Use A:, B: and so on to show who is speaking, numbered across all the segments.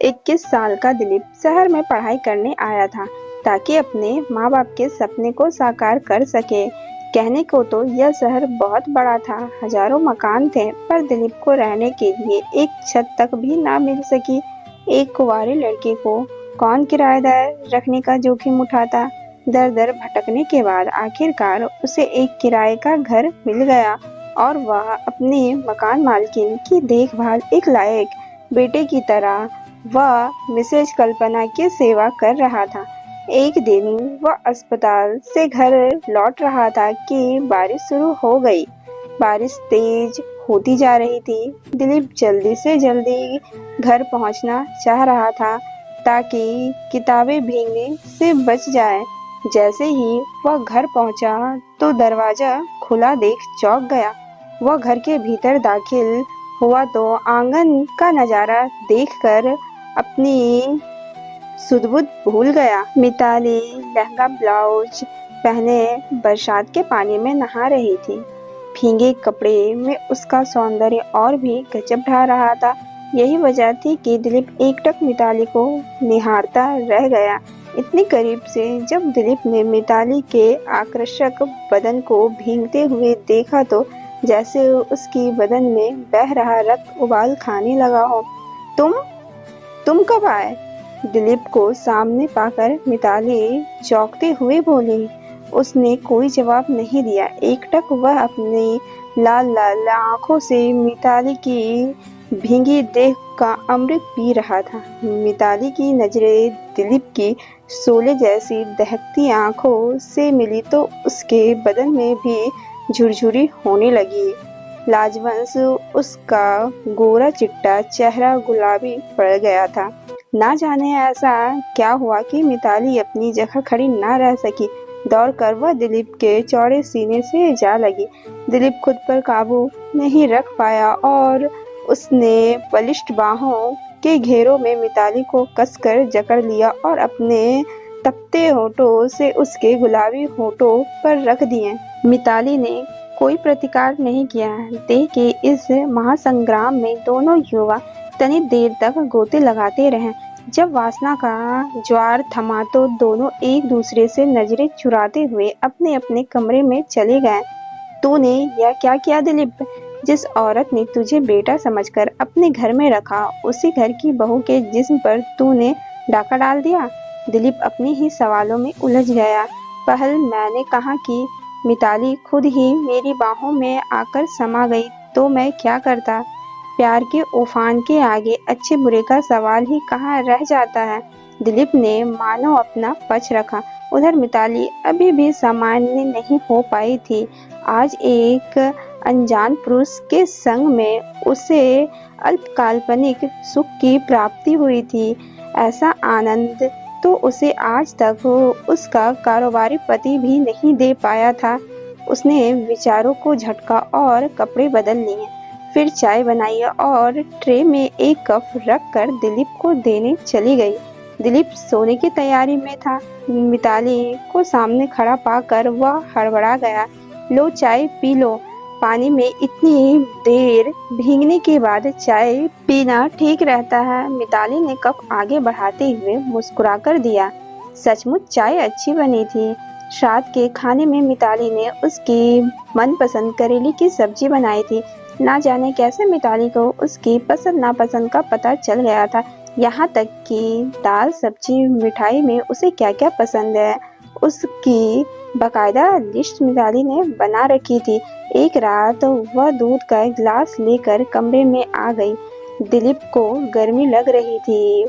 A: 21 साल का दिलीप शहर में पढ़ाई करने आया था ताकि अपने माँ बाप के सपने को साकार कर सके। कहने को तो यह शहर बहुत बड़ा था, हजारों मकान थे, पर दिलीप को रहने के लिए एक छत तक भी ना मिल सकी। एक कुंवारे लड़के को कौन किराएदार रखने का जोखिम उठाता। दर दर भटकने के बाद आखिरकार उसे एक किराए का घर मिल गया और वह अपने मकान मालकिन की देखभाल एक लायक बेटे की तरह वह मिसेज कल्पना की सेवा कर रहा था। एक दिन वह अस्पताल से घर लौट रहा था कि बारिश शुरू हो गई। बारिश तेज होती जा रही थी। दिलीप जल्दी से जल्दी घर पहुंचना चाह रहा था ताकि किताबें भीगने से बच जाए। जैसे ही वह घर पहुंचा तो दरवाजा खुला देख चौंक गया। वह घर के भीतर दाखिल हुआ तो आंगन का नजारा देखकर अपनी सुध-बुध भूल गया। मिताली लहंगा ब्लाउज पहने बरसात के पानी में नहा रही थी। भीगे कपड़े में उसका सौंदर्य और भी गजब ढा रहा था। यही वजह थी कि दिलीप एकटक मिताली को निहारता रह गया। इतनी करीब से जब दिलीप ने मिताली के आकर्षक बदन को भीगते हुए देखा तो जैसे उसकी बदन में बह रहा रक्त उबाल खाने लगा हो। तुम कब आए? दिलीप को सामने पाकर मिताली चौंकते हुए बोली। उसने कोई जवाब नहीं दिया। एकटक वह अपनी लाल लाल आंखों से मिताली की भीगी देह का अमृत पी रहा था। मिताली की नजरें दिलीप की शोले जैसी दहकती आंखों से मिली तो उसके बदन में भी झुरझुरी होने लगी। लाजवंश उसका गोरा चिट्टा चेहरा गुलाबी पड़ गया था। ना जाने ऐसा क्या हुआ कि मिताली अपनी जगह खड़ी ना रह सकी। दौड़कर वह दिलीप के चौड़े सीने से जा लगी। दिलीप खुद पर काबू नहीं रख पाया और उसने बलिष्ठ बाहों के घेरों में मिताली को कसकर जकड़ लिया और अपने तपते होठों से उसके गुलाबी होठों पर रख दिए। मिताली ने कोई प्रतिकार नहीं किया। देह के इस महासंग्राम में दोनों युवा तनी देर तक गोते लगाते रहे। जब वासना का ज्वार थमा तो दोनों एक दूसरे से नजरें चुराते हुए अपने अपने कमरे में चले गए। तूने यह क्या किया दिलीप? जिस औरत ने तुझे बेटा समझकर अपने घर में रखा, उसी घर की बहू के जिस्म पर तूने डाका डाल दिया। दिलीप अपने ही सवालों में उलझ गया। पहल मैंने कहा कि मिताली खुद ही मेरी बाहों में आकर समा गई तो मैं क्या करता। प्यार के उफान के आगे अच्छे बुरे का सवाल ही कहाँ रह जाता है। दिलीप ने मानो अपना पक्ष रखा। उधर मिताली अभी भी सामान्य नहीं हो पाई थी। आज एक अनजान पुरुष के संग में उसे अल्प काल्पनिक सुख की प्राप्ति हुई थी। ऐसा आनंद तो उसे आज तक उसका कारोबारी पति भी नहीं दे पाया था। उसने विचारों को झटका और कपड़े बदल लिए। फिर चाय बनाई और ट्रे में एक कप रखकर दिलीप को देने चली गई। दिलीप सोने की तैयारी में था। मिताली को सामने खड़ा पाकर वह हड़बड़ा गया। लो चाय पी लो। पानी में इतनी देर भीगने के बाद चाय पीना ठीक रहता है। मिताली ने कप आगे बढ़ाते हुए मुस्कुराकर दिया। सचमुच चाय अच्छी बनी थी। रात के खाने में मिताली ने उसकी मनपसंद करेले की सब्जी बनाई थी। ना जाने कैसे मिताली को उसकी पसंद नापसंद का पता चल गया था। यहाँ तक कि दाल सब्जी मिठाई में उसे क्या क्या पसंद है उसकी बाकायदा लिस्ट मिताली ने बना रखी थी। एक रात वह दूध का गिलास लेकर कमरे में आ गई। दिलीप को गर्मी लग रही थी।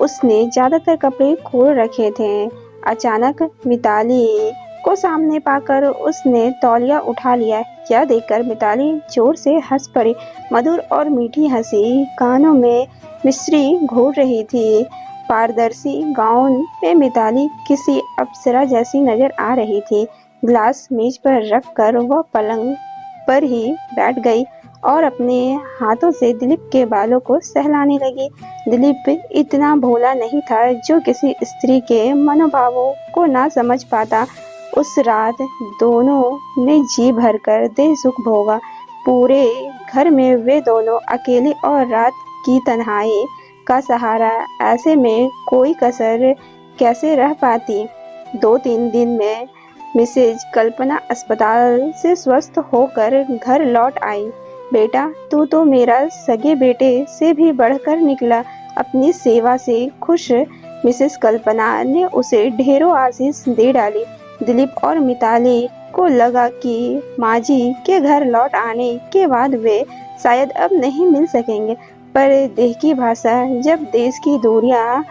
A: उसने ज्यादातर कपड़े खोल रखे थे। अचानक मिताली को सामने पाकर उसने तौलिया उठा लिया। यह देखकर मिताली जोर से हंस पड़ी। मधुर और मीठी हंसी कानों में मिश्री घोल रही थी। पारदर्शी गाउन में मिताली किसी अप्सरा जैसी नजर आ रही थी। गिलास मेज पर रखकर वह पलंग पर ही बैठ गई और अपने हाथों से दिलीप के बालों को सहलाने लगी। दिलीप इतना भोला नहीं था जो किसी स्त्री के मनोभावों को ना समझ पाता। उस रात दोनों ने जी भरकर देह सुख भोगा। पूरे घर में वे दोनों अकेले और रात की तन्हाई का सहारा, ऐसे में कोई कसर कैसे रह पाती। 2-3 दिन में मिसेज कल्पना अस्पताल से स्वस्थ होकर घर लौट आई। बेटा, तू तो मेरा सगे बेटे से भी बढ़कर निकला। अपनी सेवा से खुश मिसेस कल्पना ने उसे ढेरों आशीष दे डाली। दिलीप और मिताली को लगा कि माजी के घर लौट आने के बाद वे शायद अब नहीं मिल सकेंगे, पर देह की भाषा जब देश की दूरियां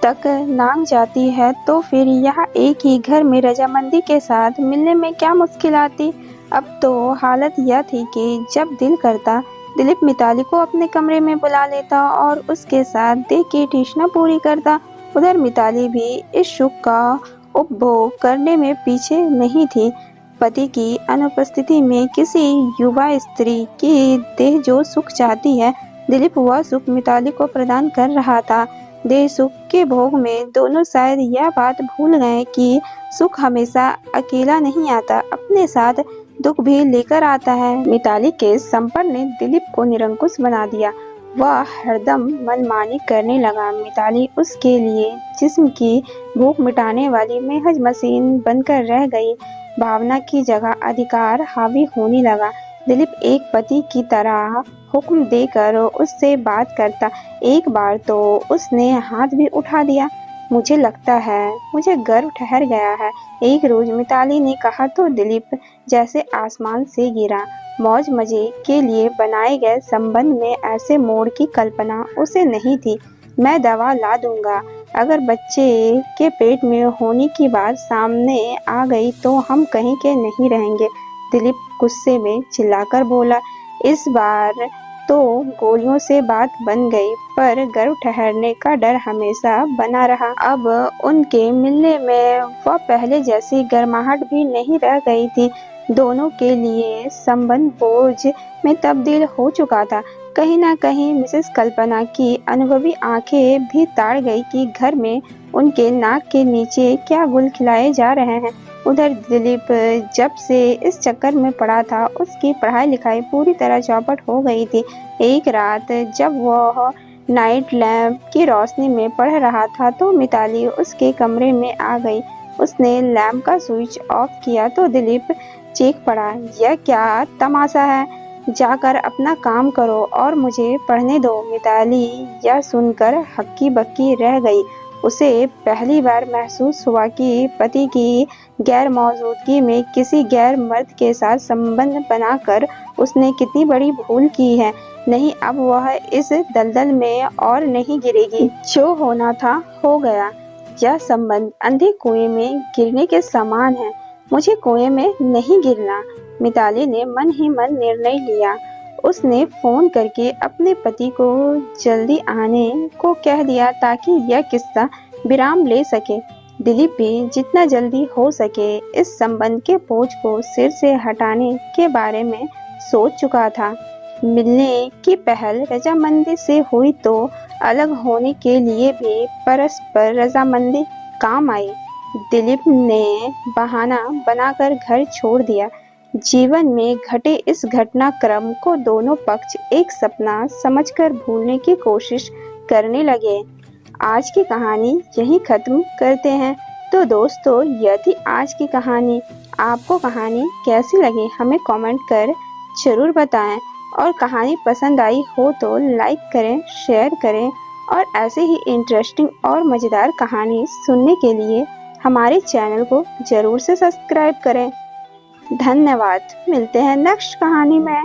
A: तक नांग जाती है तो फिर यहाँ एक ही घर में रजामंदी के साथ मिलने में क्या मुश्किल आती। अब तो हालत यह थी कि जब दिल करता दिलीप मिताली को अपने कमरे में बुला लेता और उसके साथ देह की तृष्णा पूरी करता। उधर मिताली भी इस सुख का उपभोग करने में पीछे नहीं थी। पति की अनुपस्थिति में किसी युवा स्त्री की देह जो सुख चाहती है, दिलीप वह सुख मिताली को प्रदान कर रहा था। देह सुख के भोग में दोनों शायद यह बात भूल गए कि सुख हमेशा अकेला नहीं आता, अपने साथ दुख भी लेकर आता है। मिताली के संपर्क ने दिलीप को निरंकुश बना दिया। वह हरदम मनमानी करने लगा। मिताली उसके लिए जिस्म की भूख मिटाने वाली महज मशीन बनकर रह गई। भावना की जगह अधिकार हावी होने लगा। दिलीप एक पति की तरह हुक्म देकर उससे बात करता। एक बार तो उसने हाथ भी उठा दिया। मुझे लगता है मुझे गर्व ठहर गया है, एक रोज मिताली ने कहा तो दिलीप जैसे आसमान से गिरा। मौज मजे के लिए बनाए गए संबंध में ऐसे मोड़ की कल्पना उसे नहीं थी। मैं दवा ला दूंगा, अगर बच्चे के पेट में होने की बात सामने आ गई तो हम कहीं के नहीं रहेंगे, दिलीप गुस्से में चिल्लाकर बोला। इस बार तो गोलियों से बात बन गई, पर गर्व ठहरने का डर हमेशा बना रहा। अब उनके मिलने में वह पहले जैसी गर्माहट भी नहीं रह गई थी। दोनों के लिए संबंध बोझ में तब्दील हो चुका था। कहीं न कहीं मिसेस कल्पना की अनुभवी आंखें भी ताड़ गई कि घर में उनके नाक के नीचे क्या गुल खिलाए जा रहे हैं। उधर दिलीप जब से इस चक्कर में पड़ा था, उसकी पढ़ाई लिखाई पूरी तरह चौपट हो गई थी। एक रात जब वह नाइट लैंप की रोशनी में पढ़ रहा था तो मिताली उसके कमरे में आ गई। उसने लैंप का स्विच ऑफ किया तो दिलीप चीख पड़ा, यह क्या तमाशा है, जाकर अपना काम करो और मुझे पढ़ने दो। मिताली यह सुनकर हक्की बक्की रह गई। उसे पहली बार महसूस हुआ कि पति की गैर मौजूदगी में किसी गैर मर्द के साथ संबंध बनाकर उसने कितनी बड़ी भूल की है। नहीं, अब वह इस दलदल में और नहीं गिरेगी। जो होना था हो गया। यह संबंध अंधे कुएं में गिरने के समान है। मुझे कुएं में नहीं गिरना। मिताली ने मन ही मन निर्णय लिया। उसने फोन करके अपने पति को जल्दी आने को कह दिया ताकि यह किस्सा विराम ले सके। दिलीप भी जितना जल्दी हो सके इस संबंध के बोझ को सिर से हटाने के बारे में सोच चुका था। मिलने की पहल रजामंदी से हुई तो अलग होने के लिए भी परस्पर रजामंदी काम आई। दिलीप ने बहाना बनाकर घर छोड़ दिया। जीवन में घटे इस घटनाक्रम को दोनों पक्ष एक सपना समझकर भूलने की कोशिश करने लगे। आज की कहानी यहीं खत्म करते हैं। तो दोस्तों, यह थी आज की कहानी। आपको कहानी कैसी लगी हमें कमेंट कर जरूर बताएं, और कहानी पसंद आई हो तो लाइक करें, शेयर करें, और ऐसे ही इंटरेस्टिंग और मज़ेदार कहानी सुनने के लिए हमारे चैनल को जरूर से सब्सक्राइब करें। धन्यवाद। मिलते हैं नेक्स्ट कहानी में।